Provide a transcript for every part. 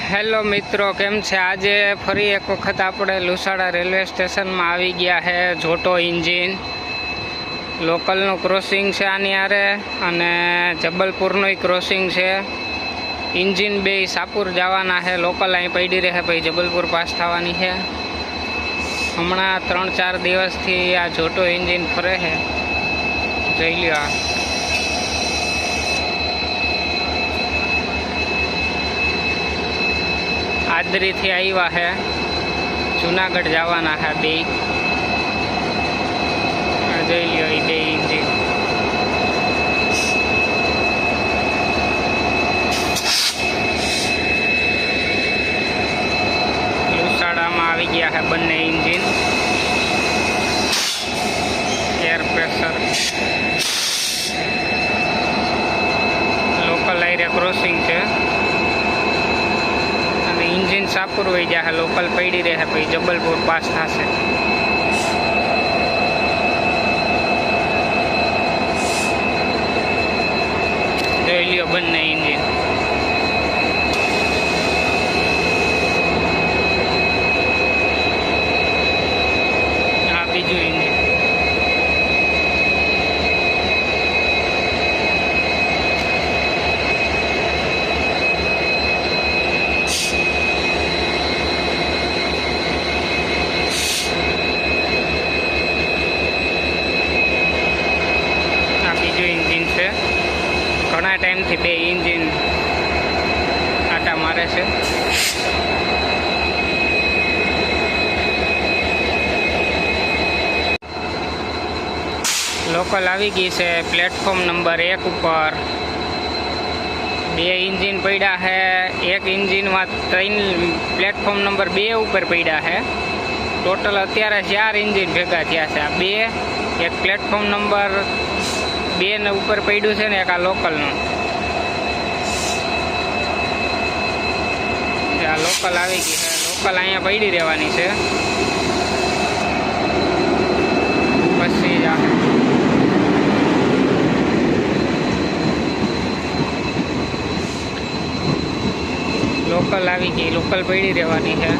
Hello मित्रों, केम छे। आज फरी एक वखत आपणे लुसाड़ा रेलवे स्टेशन में आवी गया है। झोटो इंजीन लोकल क्रॉसिंग से आनी आरे अने जबलपुर क्रॉसिंग से। इंजीन बे सापुर जवाना है। लोकल अहीं पड़ी रहे भाई जबलपुर पास थवानी है। हमणा 3-4 दिवस थी आ झोटो इंजीन फरे है। जोई ल्यो। आदरी थी आया है। जूनागढ़ जवाना है बे। जोई लियो ई बे इंजीन। लुसाड़ा में आ गया है बने engine. Air pressure local area crossing है। इंजीन सापुर वही जाए। लोकल पड़ी रहे भाई जबलपुर पास थशे। जोई लियो बने इंजीन। आ बीजू इंजीन। घना टाइम थी बे इंजीन आटा मारे से। लोकल आवी गई से प्लेटफॉर्म नंबर 1 ऊपर। बे इंजीन पड़ा है। एक इंजीन में 3 प्लेटफॉर्म नंबर 2 ऊपर पड़ा है। टोटल अत्यारे 4 इंजीन भेगा थया छे। बे एक प्लेटफॉर्म नंबर 2 ने ऊपर पड़ू है ने एक आ लोकल नु। लोकल आ गई है। लोकल अँ पड़ी रहवानी है। पछी जा लोकल आ गई। लोकल पड़ी रहवानी है।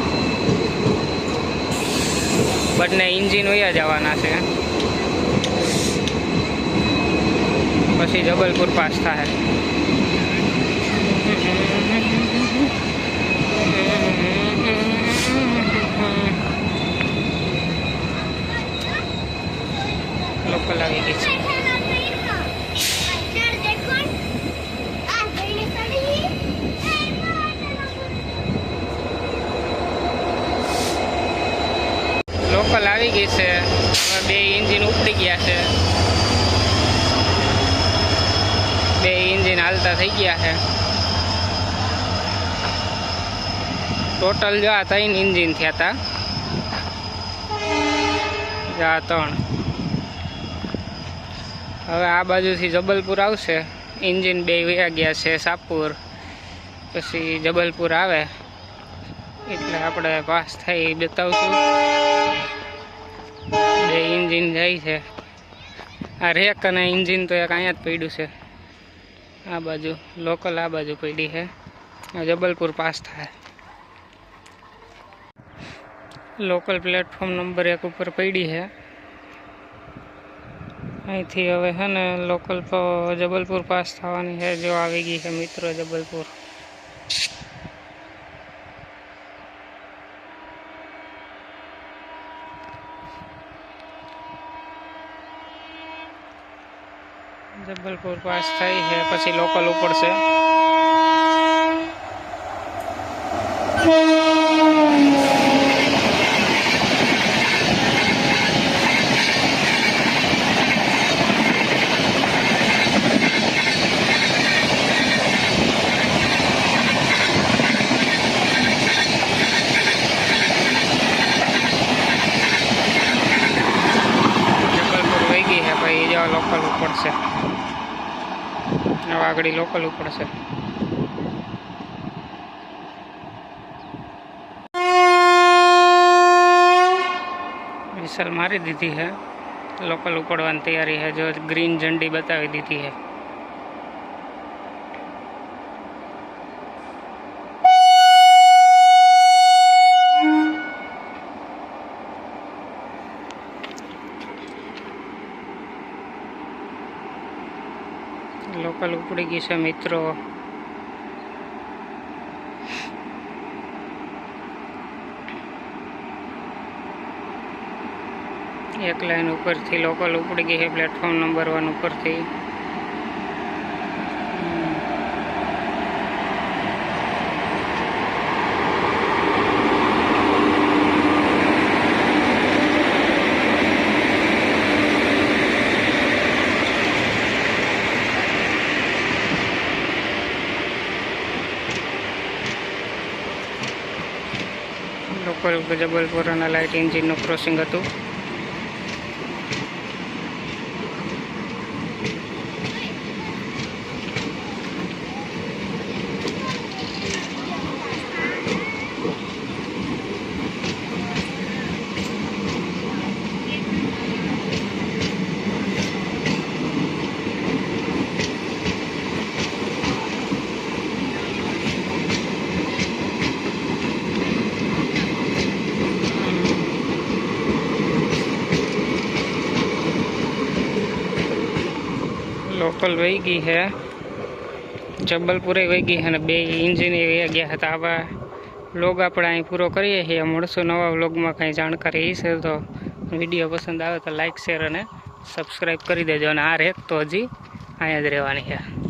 बने इंजीन वया जवाना है। पछी जबलपुर पास था है। लोकल आ गई है। लोकल आ गई है। बे इंजीन उपड़ी गया है। बे इंजीन हालता थी गया है। टोटल जो 3 इंजीन थया था। आ 3 हवे आ बाजू थी जबलपुर आवशे। इंजीन 2 वया गया है सापुर। पछी जबलपुर आवे એટલે આપણે પાસ થઈ બતાવશું। 2 इंजीन જાય છે। आ रेक અને इंजीन तो एक અહીંયા જ પડ્યું છે। आ बाजू लोकल आ बाजू पड़ी है। जबलपुर पास था। लोकल प्लेटफॉर्म नंबर 1 ऊपर पड़ी है। अँ थी हवे है ने लोकल जबलपुर पास थवानी है। जो आ गई है मित्रों जबलपुर। जबलपुर पास थई है। पछी लोकल ऊपर से। लोकल ऊपर से आगड़ी लोकल ऊपर से। विसल मारी दीधी है। लोकल उपड़वानी तैयारी है। जो ग्रीन झंडी बतावी दीधी है। ઉપડી ગઈ છે મિત્રો। एक लाइन ऊपर थी लोकल उपड़ी गई है प्लेटफॉर्म नंबर 1 ऊपर थी। Local Jabalpur light engine crossing हतुं। लोकल वही गई है, जबलपुर वही गई है, बे इंजीन वही गया था। आवा व्लॉग अपने अहीं पूरो करीए छीए। मळशुं नवा व्लॉग में कई जानकारी है तो विडियो पसंद आवे तो लाइक शेर और सब्सक्राइब करी देजो। आ रेत तो हजी अहीं ज रहेवानी है।